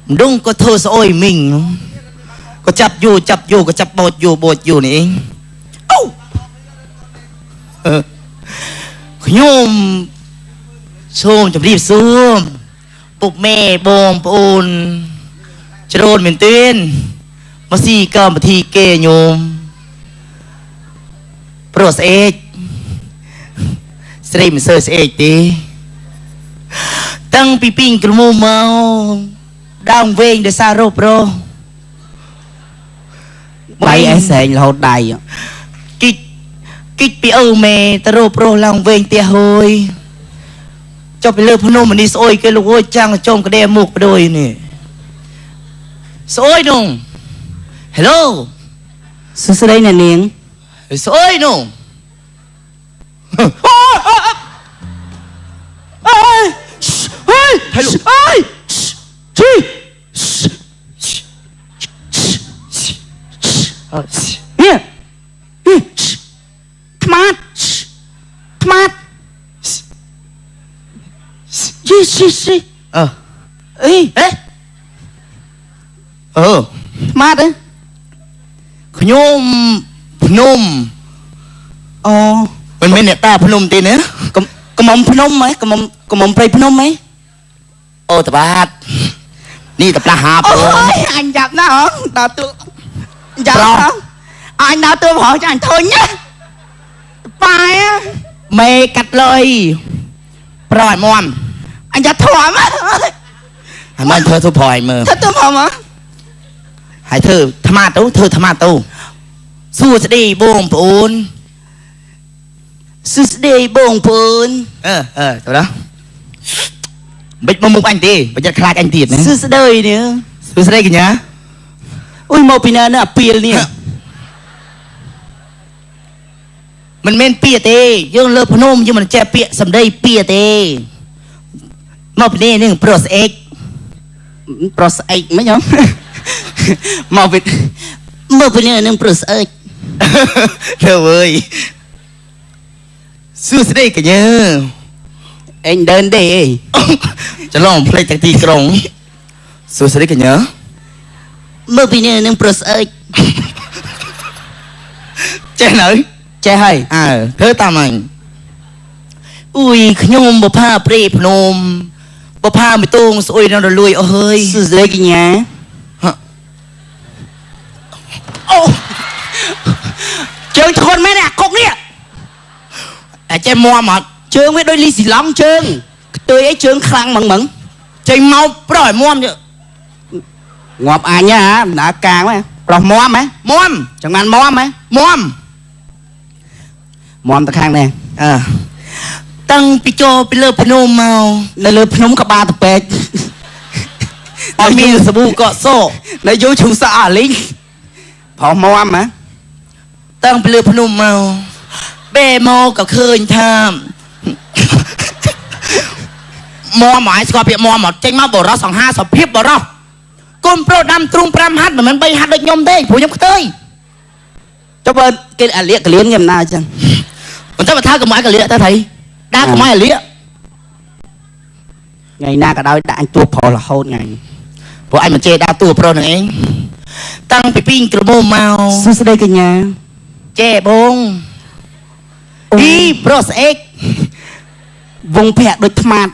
đúng có thơ ôi mình có chập vô có chập bột vô này nhôm xôm chập đi xôm bục mẹ bom bồnจะโดนเหม็นเต้นมาสี่กำมาทีเกยโยมโปรสเอกสตรีมเซอร์สเอกดีตั้งปีปิงกระมูเมาดาวเวงเดซาโรโปรใบไอแสงเราได้กิ๊กปีเมตโรโปรลาวเวงเตียโฮยเจ้าไปเลือกพนมมันนี่โอยเกลูกโอยจังจมกระเดมุกไปโดยนี่Sôi nung Hello Sư đây nè niềng Sôi nung Hello Here Come on Come on See Ê mát đấy nhôm phnom mình nè ta phnom tên nữa có mông phnom mấy có mông play phnom mấy tập bát đi tập la hạp anh dập nó hả đào tôi dập không anh đào tôi hỏi cho anh thôi nhá bài á mày cắt lời rồi mòn anh dập thoải mái anh ơi thơ phòi mờ thơ tôi phòi mà hãy thơ tham ma tuสู้จะดีบ่งปูนสู้จะดีบ่งปูนตัวđó bịch mông anh tì bây giờ khai anh tiệt nàyสู้จะดีnữaสู้จะดีkìa nhá ui một pin nữa pia nè mình men pia tê dương lơ phnom nhưng mình che pia sầm đây pia tê một pin này pros egg mấy nhóm một pin này pros egg trời ơi xưa đây cả nhớ anh đơn đi cho lòng play chạy ti còng xưa đây cả nhớ một pin này pros egg che nới che hay thế ta mày ui nhôm bột pha pre phnom bột pha mày tung ôi nó rồi lui ơi xưa đây kìa nhá chương con mấy nè cục nè chơi mua mà chương với đôi ly xì lóng chương tươi ấy chương khăn mừng mừng chơi mau rồi mua chứ ngọt ai nhá đã càng quá rồi mua mấy chẳng ăn mua mấy mua ta khang nè tăng pi cho pi lơ phnom màu nơi lơ phnom có ba tập bệt mi sờ bu cọ xô nơi vô chúng sợ lính phò mua mà tăng pi lơ phnom màu bê mò cả khơi tham mò mãi có việc mò một tranh máu bổ ra sòng ha sòng phép bổ ra con pro đam trung pram hát mà mình bay hát được nhom thế phụ nhom tới cho bên cái liệt cái liến game nào chăng còn chắc là tha cái máy cái liệt ta thấy đa cái máy là liệt ngày na cả đôi anh tua phò là hôn ngày bộ anh mà chơi đa tua pro này tăng pi pin cái mồm màu xưa đây cái nhà che bông đi pro x vùng phẹt đôi thмат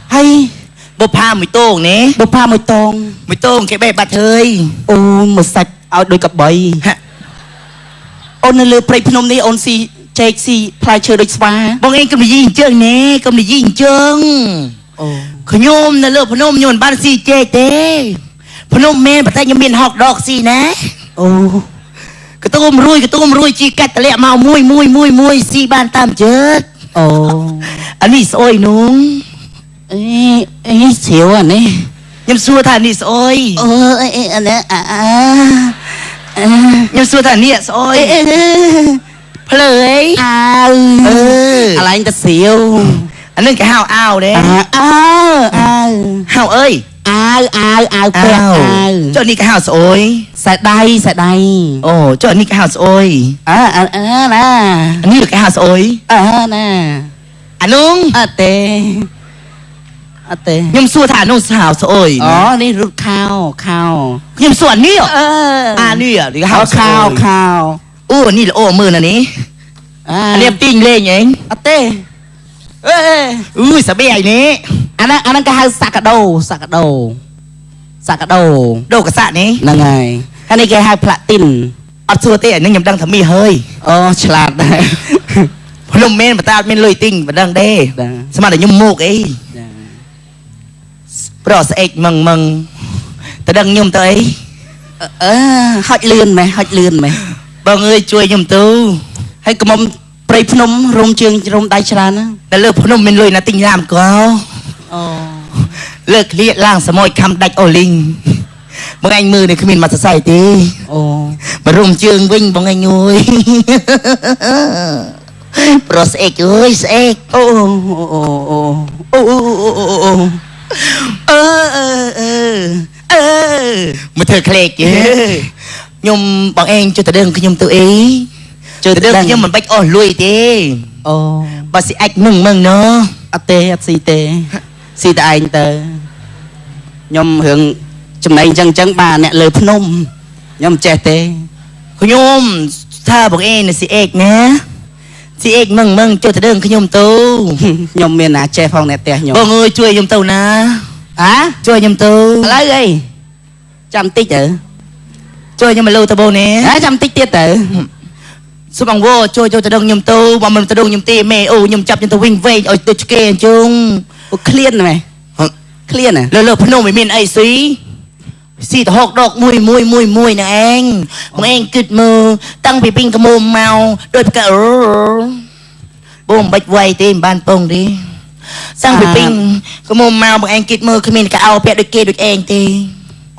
hay bột pha mùi tông nè bột pha mùi tông cái bè bạch hơi một sạch ao đôi cặp bầy ôn lừa play phnom đi ôn si chạy si play chơi đôi spa bông em cầm đi gì chương nè cầm đi gì chương khởi nhôm là lừa phnom nhồn ban si chơi tê phnom men bắt tay nhôm miền học đọc si nè cái tôm ruồi chi cắt lẹ màu mui si ban tam chết anh đi sôi nung ấy xíu à nè nhâm xua thà đi sôi anh đấy nhâm xua thà nịa sôi plei là anh ta xíu anh nên cái hào ao đấy hào ơi cho đi cái hào sôi sạch đây cho đi cái hào sôi nè anh đi được cái hào sôi nè anh nung tê អត់ទេ ខ្ញុំសួរថានោះសาวស្អុយ អូនេះរត់ខោ ខ្ញុំសួរនេះ អា នេះគេហៅ ខោ អូនេះល្អមើលណានេះនេះទីងលេងហ៎ អត់ទេសបេឯនេះ អាហ្នឹងគេហៅសកាដូដូកស័កនេះ ហ្នឹងហើយហើយនេះគេហៅផ្លាទីន អត់សួរទេអានេះខ្ញុំដឹងថាមីហើយ អូឆ្លាតដែរ ភ្នំមែនបតាអត់មានលុយទិញមិនដឹងទេស្មានតែខ្ញុំមកអីប្រស្អែកមឹងទៅដឹងខ្ញុំទៅអីហុចលឿនម៉េះ បងអើយជួយខ្ញុំទៅ ហើយកុំព្រៃភ្នំរុំជើងរុំដៃច្រើនណា តែលើភ្នំមានលុយណាទិញឡាមកោ អូ លើកឃ្លៀកឡើងសមយខំដាច់អូលីងបងឯងមើលនេះគ្មានមកសរសៃទេ អូ មករុំជើងវិញបងឯងអើយប្រស្អែកអើយស្អែក អូមកធ្វើក្លេកខ្ញុំបងឯងជួយទៅដឹងខ្ញុំទៅអីជួយទៅដឹងខ្ញុំមិនបាច់អស់លុយទេ អូ បើស៊ីអាចមឹងណោះ អត់ទេអត់ស៊ីទេស៊ីតែឯងទៅខ្ញុំរឿងចំណេញអញ្ចឹងបាទអ្នកលើភ្នំខ្ញុំចេះទេ ខ្ញុំថាបងឯងនៅស៊ីអែកណាស៊ីអែកមឹងជួយទៅដឹងខ្ញុំទៅ ខ្ញុំមានណាចេះផងអ្នកផ្ទះខ្ញុំ បងអើយជួយខ្ញុំទៅណាជួយខ្ញុំទៅ ឥឡូវអីចាំតិចទៅ ជួយខ្ញុំមកលើទៅបងនេះ ចាំតិចទៀតទៅ សុំអង្វរជួយទៅដឹងខ្ញុំទៅបើមិនទៅដឹងខ្ញុំទេម៉ែអូខ្ញុំចាប់ខ្ញុំទៅវិញវែងឲ្យទៅឆ្កេអញ្ចឹង អូឃ្លានម៉េះឃ្លាន លើភ្នំមិនមានអីស៊ីទៅហកដកមួយនឹងឯងបងឯងគិតមើលតាំងពីពីងកមុំមកដូចប្រកាបងមិនបាច់វាយទេមិនបានពងទេតាំងពីពីងកមុំមកបងឯងគិតមើលគ្មានកៅអៅពាក់ដូចគេដូចឯងទេ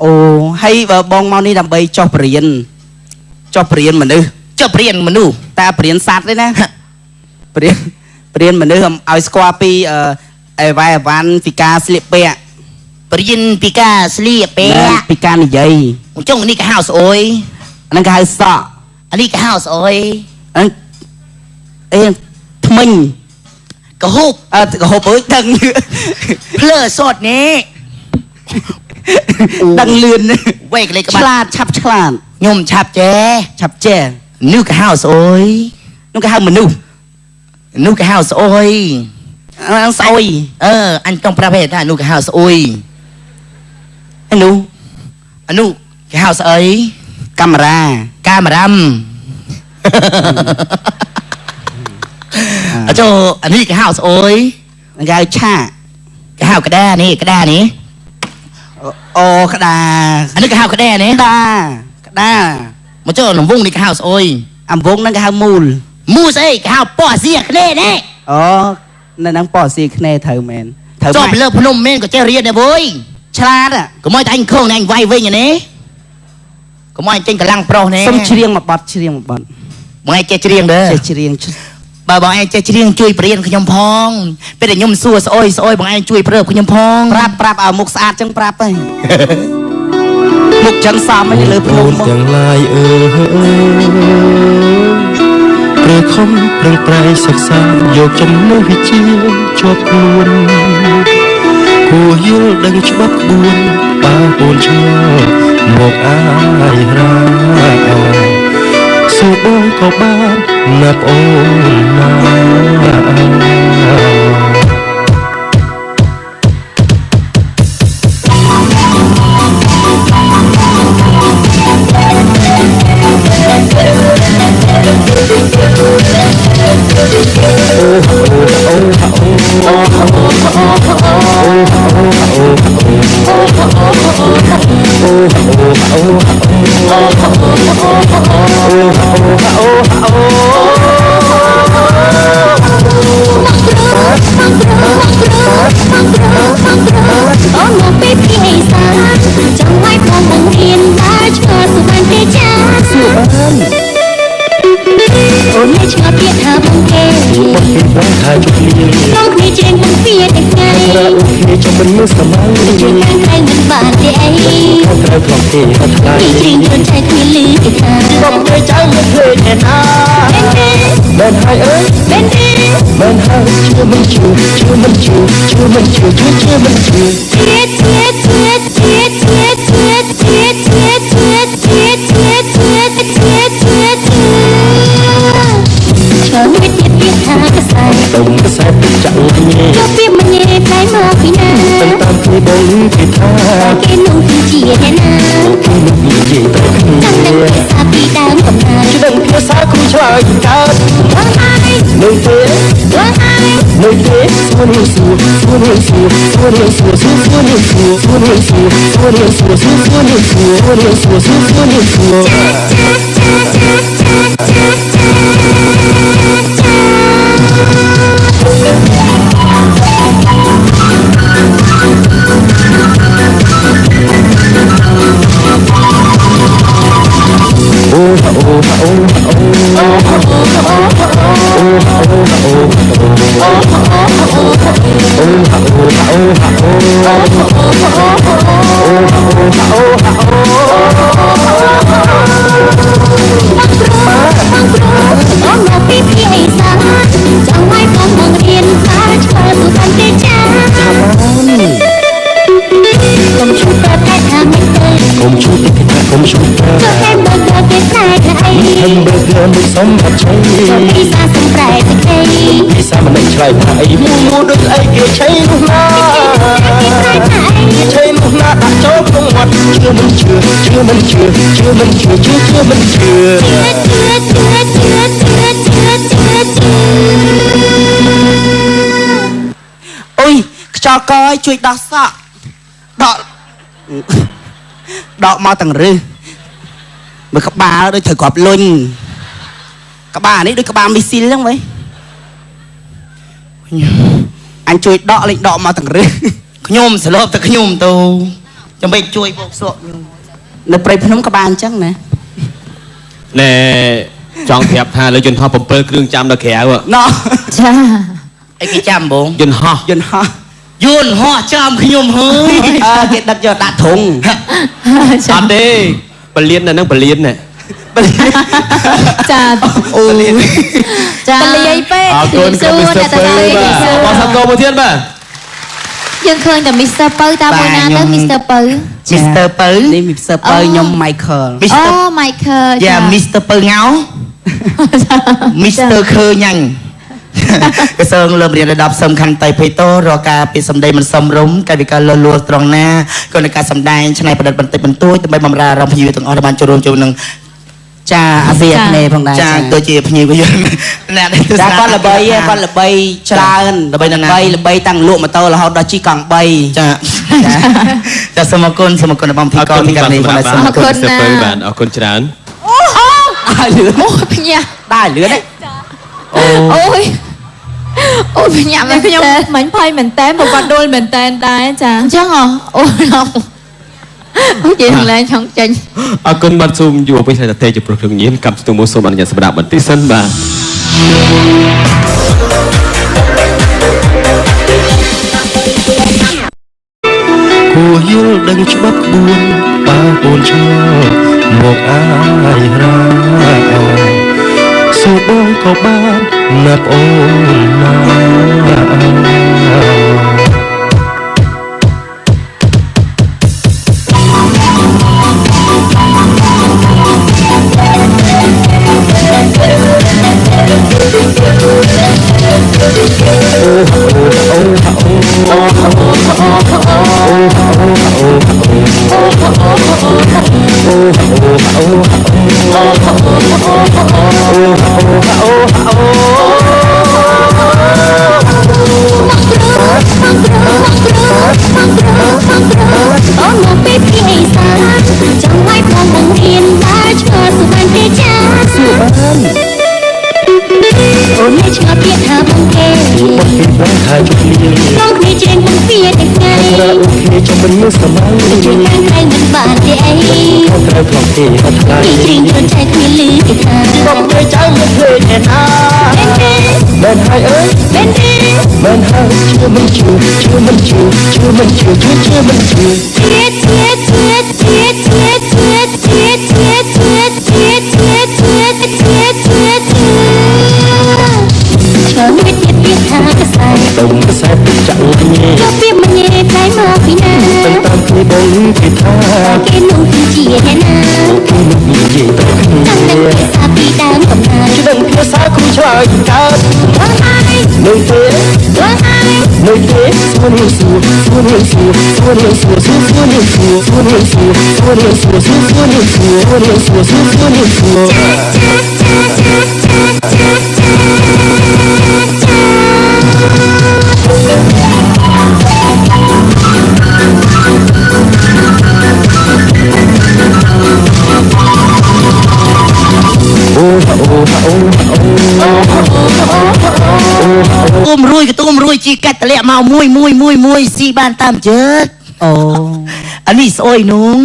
អូហើយបើបងមកនេះដើម្បីចោះបរៀនមនុស្ស ចុះព្រៀនមនុស្ស តែបរៀនសัตว์ទេណាបរៀនមនុស្សឲ្យស្គាល់ពីអីវ៉ៃអវ៉ាន់ពីការស្លៀកពាក់ ព្រៀនពីការស្លៀកពាក់ ពីការនិយាយ អញ្ចឹងនេះគេហៅស្អុយ ហ្នឹងគេហៅសក់ អានេះគេហៅស្អុយ អីថ្មិញ កហូប កហូបអើយដឹង ភ្លើសតនេះ ដឹងលឿន វែកលេខក្បា ឆ្ ត់ លាតឆាប់ឆ្លាត ខ្ញុំឆាប់ចេះ ឆាប់ចេះ នោះគេហៅស្អុយ នោះគេហៅមនុស្ស នោះគេហៅស្អុយ ស្អុយ អញចង់ប្រាប់ឯថានោះគេហៅស្អុយ ឯនោះ អានោះគេហៅស្អី កាមេរ៉ា កាមេរ៉ាំអចអានេះគេហៅស្អុយ គេហៅឆា គេហៅក្តារនេះក្តារនេះ អូក្តា អានេះគេហៅក្តារនេះ ក្តា មកចុះលំវងនេះគេហៅស្អុយ អំវងហ្នឹងគេហៅមូល មូស្អីគេហៅប៉ោះសៀគ្នានេះ អូនៅហ្នឹងប៉ោះស៊ីគ្នាត្រូវមែនត្រូវ ចុះពីលើភ្នំមែនក៏ចេះរៀនដែរវយ ឆ្លាត កុំឲ្យតែអញខឹងតែអញវាយវិញនេះកុំឲ្យអញចេញកម្លាំងប្រុសនេះ សុំច្រៀងមួយបទ បងឯងចេះច្រៀងដែរ ចេះច្រៀង បើបងឯងចេះច្រៀងជួយបរៀនខ្ញុំផងពេលដែលខ្ញុំសួរស្អុយបងឯងជួយព្រើបខ្ញុំផង ប្រាប់ឲ្យមុខស្អាតចឹងប្រាប់ហីមុខចឹងសមឯលើភ្នំមក ទាំងឡាយអើយព្រះខំប្រឹងប្រែងសិក្សាយកចំណេះវិជ្ជាជាប់ខ្លួនគួរយល់ដឹងច្បាប់ក្បួនបើអូនឆ្ងល់មកអាយរាសួរបងក៏បានណាប់អូនណា អូនឆ្ងល់ទៀតថាបងគេបងគ្នាច្រៀងទាំងពីថ្ងៃ ចំរៀងសម័យ ជួយខាងក្រៅមិនបានទេអី ខាងក្រៅខ្លងទេអត់ថ្លៃ ពីជ្រៀងជូនចែកគ្នាលឺគេថា បងគេចៅមិនឃើញឯណា មែនហើយអើយ មែនទេ មែនហើយជឿមិនជឿជឿមិនជឿជឿមិនជឿជឿជឿមិនជឿ chờ biết biết biết tha cái sai តុងខ្សែទឹកចាក់ញ៉េ cho biết mình nhẹ cái mà vì na តាមគេបងគេថា cái nụ cười chỉ thế na គេមិននិយាយតែគ្នា chẳng đừng biết xa vì đang cầm na ដឹងភាសាគ្រូឆ្លើយកើត Quang ai នៅទេ Quang ai នៅទេសួរនាងសួរសួរនាងសួរសួរនាងសួរសួរសួរនាងសួរសួរនាងសួរសួរនាងសួរសួរសួរនាងសួរសួរនាងសួរសួរសួរនាងសួរ Ôm một tí phía xa chẳng ngoài con mong riêng xa chờ tụ thân tê cha cùng chúng ta thay thang mấy tơi កុំជួយទេថាកុំជួយ cho em bơ cơ cái sai cái ហឹងបើគឺមិនសមអត់ឆៃ cho đi xa sông trái cái cây ភាសាមិនឆ្លើយថាអីមួយមួយដូចអីគេឆៃនោះណា cái sai cái ឆៃនោះណាដាក់ចូលក្នុងមាត់ជឿមិនជឿជឿមិនជឿជឿមិនជឿជឿជឿមិនជឿ អុយខ្យល់កយជួយដោះសក់ដកមកទាំងរឹសមើលក្បាលដូចត្រូវគ្រាប់លុញក្បាលនេះដូចក្បាលមីស៊ីលហ្នឹងវិញអញជួយដកលេងដកមកទាំងរឹស ខ្ញុំសឡប់តែខ្ញុំទៅចាំបាច់ជួយបោកសក់ខ្ញុំ នៅព្រៃភ្នំក្បាលអញ្ចឹងណា ណែចង់ប្រាប់ថាលើយន្តហោះ7គ្រឿងចាំដល់ក្រៅ ណោះ cha អីគេចាំបង យន្តហោះ យន្តហោះ យួនហោះចាំខ្ញុំហើយ គេដឹកយកដាក់ធុង អត់ទេបលៀននៅហ្នឹងបលៀនណែ cha អូ cha liây pe អរគុណក្រុមមីស្ទ័រពៅបាទបងសាកោមួយទៀតបាទ យើងឃើញតែ Mr. ពៅតាមមួយណាទៅ Mr. ពៅ Mr. ពៅ នេះមីផ្សើបើខ្ញុំ Michael Mr. អូ Michael យ៉ា Mr. ពៅងៅ Mr. ខើញ៉ាញ់ កសើងលើមរៀនระดับសំខាន់តៃភេតរកការពីសម្ដីមិនសមរម្យកាយវិការលលួត្រង់ណាក៏នៅការសម្ដែងឆ្នៃប្រឌិតបន្តិចបន្តួចដើម្បីបម្រើអារម្មណ៍ភ្ញៀវទាំងអស់ដែលបានចូលរួមនឹង ចាអាស៊ីអាគ្នេយ៍ផងដែរ ចាដូចជាភ្ញៀវcủaយើងអ្នកដែលទស្ស ចា នា គាត់ល្បីគាត់ល្បីច្រើនល្បីតាំងលក់ម៉ូតូរហូតដល់ជិះកង់3 ចាចាសូមអរគុណដល់បងធីកទីករនេះផងដែរសូមអរគុណ មីស្ទ័រពៅបាទអរគុណច្រើន ដើរលឿន អូយភ្ញាក់ ដើរលឿនទេ អូយអូយភ្ញាក់មែនខ្ញុំមិនភ័យមែនតើព្រោះគាត់ដួលមែនតើដែរចាអញ្ចឹងអូអូយយើងឡើងចង់ចេញ អរគុណបាទសូមយុវវ័យតែទេជាប្រុសគ្រឿងញៀនកម្មស្ទូមសូមអនុញ្ញាតសម្រាប់បន្តិចសិនបាទ គួរយល់ដឹងច្បាប់ក្បួនបើកូនឆ្ងល់មកអាយរាសួរបងក៏បានណាប់អូនណាបងគ្នាជ្រៀងមិនពីតែថ្ងៃអូខេចំរៀងសម័យជួយខាងក្រៅមិនបានទេអីខាងក្រៅខ្លងទេអត់ថ្លៃពីជ្រៀងជូនចែកគ្នាលឺគេថា បងគេចៅមិនឃើញឯណា មែនទេ មែនហើយអើយ មែនទេ មិនហើយជឿមិនជឿជឿមិនជឿជឿមិនជឿជឿជឿមិនជឿ Chờ biết biết biết tha cái sai ដុំខ្សែទឹកចាក់ញ៉េ cho biết mà nhẹ cái mà khi nào ទៅតាមគ្នាបងគេថា cái nụ cười chỉ thế nào គេនឹងនិយាយទៅគ្នា chẳng能cái xa bị đám cầm nào ជដឹងភាសាគូឆ្លើយកើត Quang hai នៅទេ Quang hai នៅទេសួរនាងសួរសួរនាងសួរសួរនាងសួរសួរសួរនាងសួរសួរនាងសួរសួរនាងសួរសួរសួរនាងសួរសួរនាងសួរសួរសួរនាងសួរ ตุ้มรุยก็ตุ้มรุยจีกัดตะเละเมามุยซีบ้านตามเจิด អូ อันนี้สอยนุง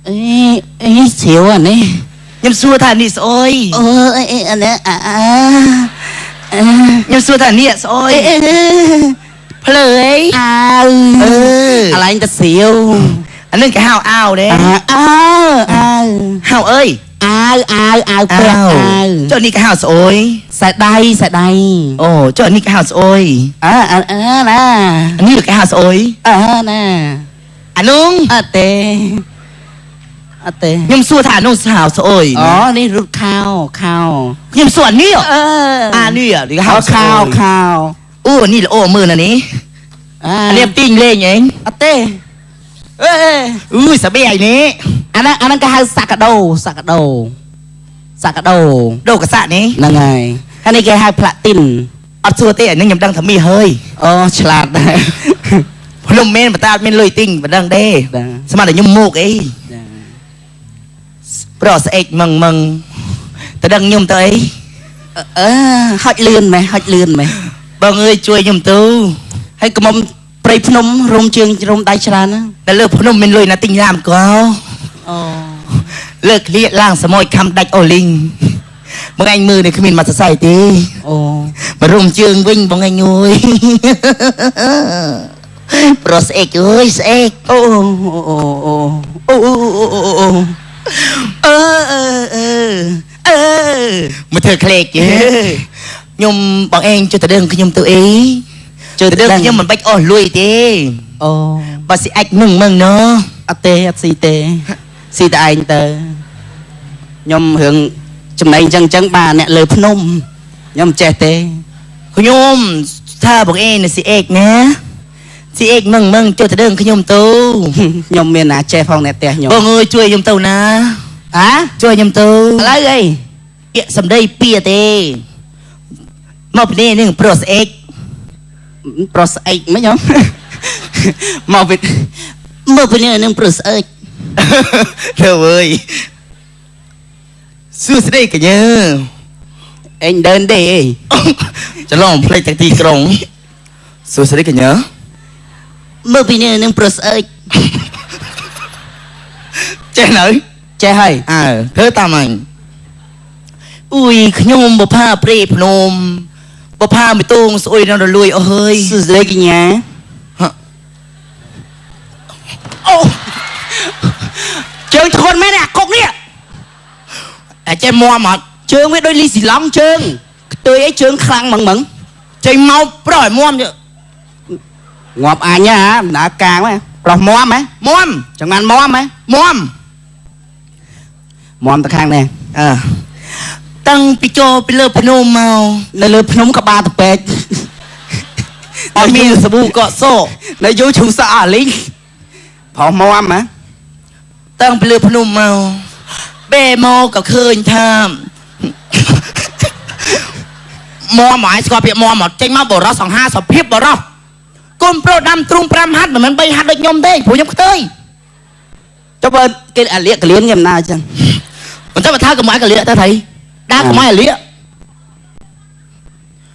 អេសៀវអានេះ ยังซัวท่านี่สอย អូអានេះยังซัวท่านี่สอย เพลย អាវ เออ អាឡែងទៅសៀវ อันนั้นก็ห้าวอ้าวเด้ អាវ ห้าวเอ้ย អាវពាក់អាវ เจ้านี่ก็ห้าวสอย សែដៃ โอ้เจ้านี่ก็ห้าวสอย ណា อันนี้ก็ห้าวสอย ណា อันนุง អត់ទេ ยังซัวท่านุงสาวสอย អូនេះរត់ខោ ยังส่วนนี้อ่ะ អឺ นี่อ่ะนี่ก็ ខោ ห้าวสอย ខោ โอ้นี่ละโอ้มือน่ะนี่อันนี้ปิ้งเล่งเอง អត់ទេអេ อุ้ยสะเบียนี่ អាហ្នឹងគេហៅសាកាដូ โดกระสะนี่ ហ្នឹងហើយហើយនេះគេហៅផ្លាទីន อัดซัวเต้อันนึงยังดังทำมีเฮ้ย អូឆ្លាតដែរ พนมเมนปตาเมนลอยติงปดังเด้ បាទ สมาร์ทยมมุกไอ้ปลอดเอกมึงแต่ดังยมเตย អឺហុចលឿនម៉េះ บางเอ้ยช่วยยมตู้ ហើយកុំព្រៃភ្នំរោមជើងរោមដៃច្រើនណា แต่เลิกพนมเมนลอยนะติงรามก็ អូ เลิกเรียกล่างสมอยคำดักโอลิงบางไอ้มือเนี่ยขมิ้นมาใส่ตี អូ มารุมเชิงวิ่งบางไอ้ยุยปลอดเอกเอ้ยเอก អូ มาเธอเคลกเยอะยมบางเองจะตะเดิงขยมตัวเองจะตะเดิงขยมมันไปอ่อนลุยตี អូ บาสิไอ้มึงเนาะ អត់ទេអត់ស៊ីទេស៊ីតែឯងទៅខ្ញុំរឿងចំណេញអញ្ចឹងបាទអ្នកលើភ្នំខ្ញុំចេះទេ ขยมถ้าบางเองน่ะสิเอกนะสิเอกมึงจะตะเดิงขยมตัว ខ្ញុំមានណាចេះផងអ្នកផ្ទះខ្ញុំ บางเอ้ยช่วยยมตัวนะ ហ៎ ช่วยยมตัว ឥឡូវអី เปียสำได้เปียเต้มาเป็นนี่ปลอดเอก ប្រុសស្អែកមិនខ្ញុំ មកពី มาเป็นนี่ปลอดเอก เธอเว้ยสู้สิได้กันเยอะ អេងដើនទេអី จะลองเพลงจากตีกรงสู้สิได้กันเยอะเมื่อปีนี้นึงปลอดเอกเจ๊หน่อย ចេះហើយ เธอตามมันอุ้ยขยมบ่ผ้าเปรย์พนมบ่ผ้าไม่ตรงสวยนั่นรวยเอ้ย សួស្តីកញ្ញា โอ้ ជើងធ្ងន់មែនអាកុកនេះ ไอ้เจ๊มัวหมด ជើងវាដូចលីស៊ីឡង់ជើងខ្ទួយអីជើងខ្លាំងហ្មង เจ๊เมาปล่อยมัวมเยอะ ងាប់អញហ៎ដំណើរការហ្នឹងប្រុសមាំហ៎ มัวม ចង្អានមាំហ៎ มัวม មាំទៅខាងនេះ ตั้งปิโจไปเลิกพนมเมา នៅលើភ្នំក្បាលតពេក ออมีสบู่เกาะโซ่ នៅយូរឈូសក់អាលីងប្រុសមាំហ៎ ตั้งไปเลิกพนมเมาเบ้เมากับคืนทามมัวหมายสกอเปียมัวหมดเจ๊งมาบ่รอ25สอบพิบบ่รอก้มโปรดำตรุงปรำฮัดเหมือนมันไปฮัดเลยยมเด้ผู้ยมเต้ย ចុះបើគេអាលៀកកលៀនខ្ញុំណាអញ្ចឹង มันจะมาท่ากับไม้กับเลี้ยท่าไทยด่ากับไม้กับเลี้ย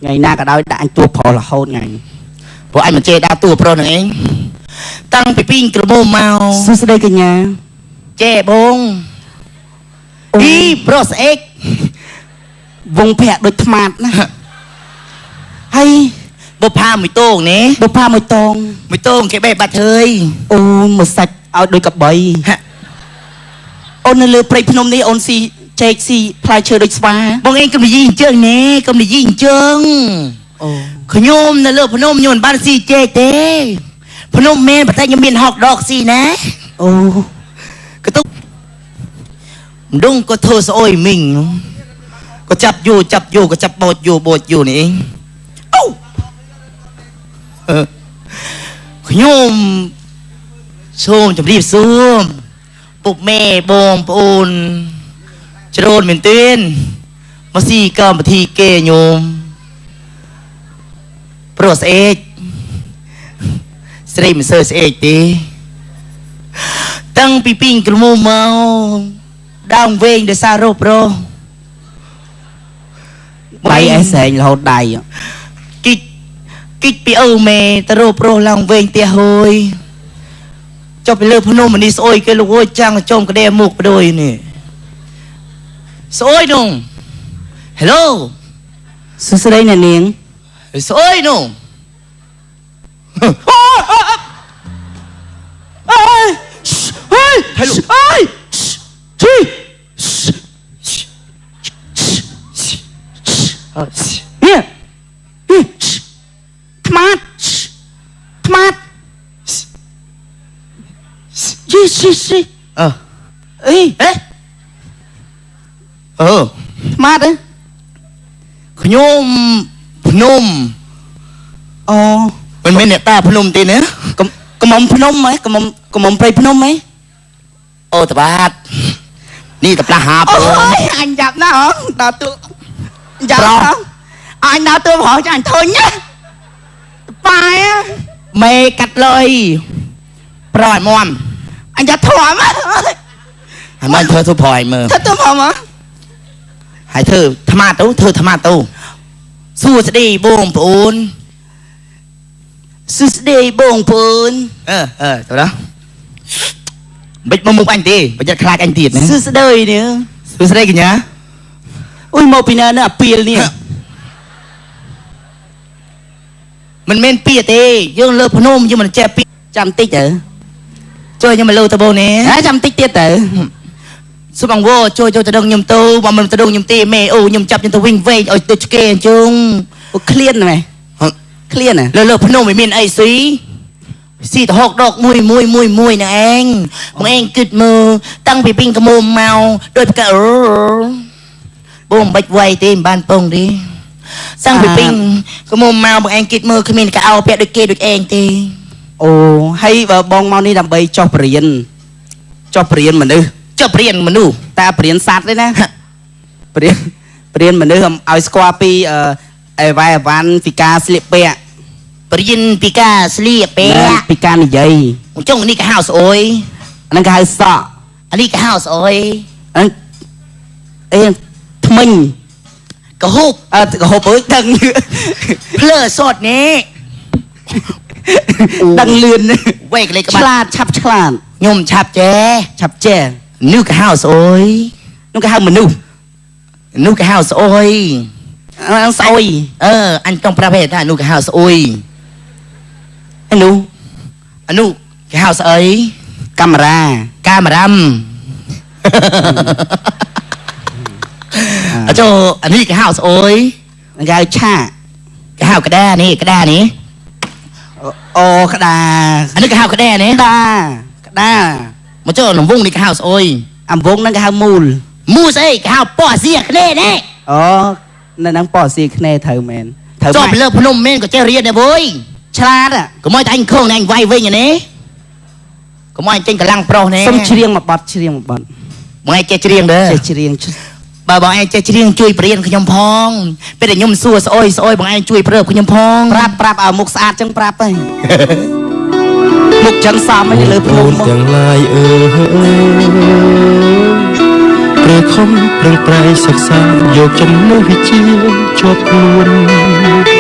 ថ្ងៃណាក៏ដោយដាក់អញទួប្រុសរហូតថ្ងៃ พวกไอ้มันเจด่าตัวโปรนั่นเองตั้งไปปิ้งกระโมเมา សួស្តីកញ្ញា เจ๊บงอีโปรสเอ็ก វងភ័ក្រដូចថ្មាតណាហើយ បុផាមួយតោងនេះ បុផាមួយតង មួយតោងគេបែបបាត់ហើយ អូមួយសាច់ឲ្យដូចកបីអូននៅលើព្រៃភ្នំនេះអូនស៊ីចេកស៊ីផ្លែឈើដូចស្វា បងឯងកុំនិយាយអញ្ចឹងណែកុំនិយាយអញ្ចឹង អូ ខ្ញុំនៅលើភ្នំខ្ញុំមិនបានស៊ីចេកទេភ្នំមែនប៉ុន្តែខ្ញុំមានហុកដកស៊ីណា អូ ក៏ទុកម្ដងក៏ធ្វើស្អុយមីងក៏ចាប់យូក៏ចាប់បោចយូនេះអូខ្ញុំសូមជម្រាបសួរពុកម៉ែបងប្អូនជ្រូនមែនទែនមកស៊ីកម្មវិធីគេញោមព្រោះស្អែកស្រីមិនសើស្អែកទេតាំងពីពីងក្រមុំមកដើមវែងដោយសាររោគប្រុស ដៃអេសែងរហូតដៃ គិចពីឪមេទៅរោគប្រុសឡើងវែងផ្ទះហើយចុះពីលើភ្នំនេះស្អុយគេលោកអើយចាំងចំក្តែមុខបដ ôi នេះស្អុយនោះ Hello សួស្ដីអ្នកនាង ស្អុយនោះ ខ្មាត់ជី អឺ អី អេអឺ ខ្មាត់អី ខ្ញុំភ្នំ អូ មិនមែនអ្នកតាភ្នំទេណា កំមុំភ្នំហ៎កំមុំព្រៃភ្នំហ៎ អូតបាទនេះតផ្លាស់ហាប អូយអញចាប់ណាហ៎ដល់ទូចាប់ហ៎អញដល់ទូប្រហោះចាញ់ធុញណាប៉ែ មេកាត់លុយប្រឲ្យមម អញចាប់ធំហ៎ ហើយមិនធ្វើប្រឲ្យមើល ធ្វើទៅផងហ៎ ហើយធ្វើថ្មាទៅធ្វើថ្មាទៅសួស្ដីបងប្អូន សួស្ដីបងប្អូន ទៅដល់បិចមកមុខអញទេបើចិត្តខ្លាចអញទៀតណា សួស្ដីនេះ សួស្ដីកញ្ញា អូយមកពីណានេះអាពីលនេះ មិនមែនពីទេយើងលើភ្នំយើងមិនចេះពី ចាំតិចទៅ ជួយខ្ញុំមកលើទៅបងនេះ ហ៎ចាំតិចទៀតទៅ សុំអង្វរជួយទៅដងខ្ញុំទៅបើមិនទៅដងខ្ញុំទេមេអូខ្ញុំចាប់ខ្ញុំទៅវិញវែងឲ្យទៅឆ្កេអញ្ចឹង អូឃ្លានមែនឃ្លានហ៎ លើភ្នំមិនមានអីស៊ីទៅហកដកមួយនឹងឯងបងឯងគិតមើលតាំងពីពីងកមុំមកដូចប្រកាបងមិនបាច់វាយទេមិនបានពងទេតាំងពីពីងកមុំមកបងឯងគិតមើលគ្មានកៅអៅពាក់ដូចគេដូចឯងទេ អូហើយបើបងមកនេះដើម្បីចោះបរៀនមនុស្ស ចុះព្រៀនមនុស្ស តែបរៀនសัตว์ទេណាបរៀនមនុស្សឲ្យស្គាល់ពីអីវ៉ៃអវ៉ាន់ពីការស្លៀកពាក់ ព្រៀនពីការស្លៀកពាក់ ពីការនិយាយ អញ្ចឹងនេះក៏ហៅស្អុយ អាហ្នឹងគេហៅសក់ អានេះក៏ហៅស្អុយ អាហ្នឹងអីថ្មិញ កហូប កហូបអើយដឹង ភ្លើសតនេះ ដឹងលឿន វែកលេខក្បា ឆ្ ត់ លាតឆាប់ឆ្លាត ខ្ញុំឆាប់ចេះ ឆាប់ចេះ នេះក៏ហៅស្អុយ នោះគេហៅមនុស្ស នោះក៏ហៅស្អុយ អាស្អុយ អញต้องប្រាប់ហេតុថានោះក៏ហៅស្អុយ អានោះ អានោះគេហៅស្អី កាមេរ៉ា កាមេរ៉ាំអញ្ចឹងអានេះគេហៅស្អុយ គេហៅឆា គេហៅក្តារនេះ អូក្តា អានេះគេហៅក្តារនេះ ក្តា មកចុះលំវងនេះគេហៅស្អុយ អំវងហ្នឹងគេហៅមូល មូស្អីគេហៅប៉ោះសៀគ្នានេះ អូនៅហ្នឹងប៉ោះស៊ីគ្នាត្រូវមែនត្រូវ ចុះពីលើភ្នំមែនក៏ចេះរៀនដែរវយ ឆ្លាត កុំឲ្យតែអញខឹងតែអញវាយវិញនេះកុំឲ្យអញចេញកម្លាំងប្រុសនេះ សុំច្រៀងមួយបទ បងឯងចេះច្រៀងដែរ ចេះច្រៀង បើបងឯងចេះច្រៀងជួយបរៀនខ្ញុំផងពេលតែខ្ញុំសួរស្អុយបងឯងជួយព្រើបខ្ញុំផង ប្រាប់ឲ្យមុខស្អាតចឹងប្រាប់ទៅមុខចឹងសមឯលើភ្នំ ទាំងឡាយអើយព្រះខំប្រឹងប្រែងសិក្សាយកចំណេះវិជ្ជាជាប់ខ្លួន